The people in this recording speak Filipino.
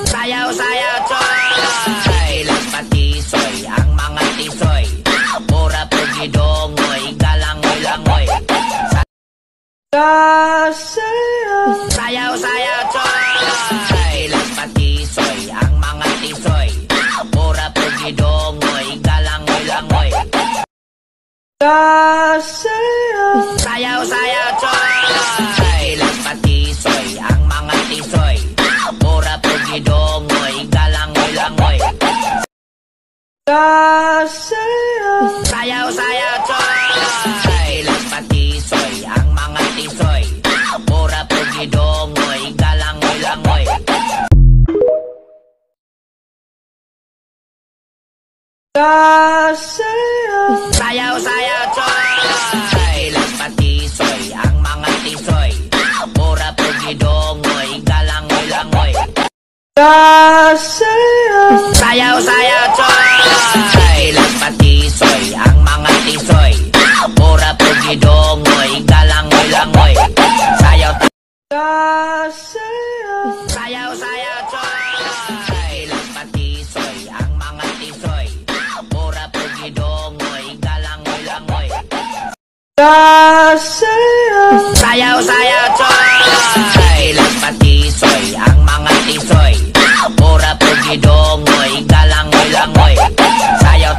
Sayaw-sayaw coy, lampat tisoy, ang mga tisoy, pura pugidongoy, galangoy-langoy. Sayaw-sayaw coy, lampat tisoy, ang mga tisoy, pura pugidongoy, galangoy-langoy. Sayaw-sayaw coy, lampat tisoy, ang mga tisoy, pura pugidongoy, galangoy-langoy. Sayaw-sayaw coy, lampat tisoy, ang mga tisoy, pura pugidongoy, galangoy-langoy. Sayaw-sayaw coy, lampat tisoy, ang mga tisoy, pura pugidongoy, galangoy-langoy. Sayaw-sayaw coy, lampat tisoy, ang mga tisoy, pura pugidongoy, galangoy-langoy. Sayaw-sayaw coy, lampat tisoy, ang mga tisoy, pura pugidongoy, galangoy-langoy. Sayaw-sayaw coy, lampat tisoy, ang mga tisoy, pura pugidongoy, galangoy-langoy. Sayaw.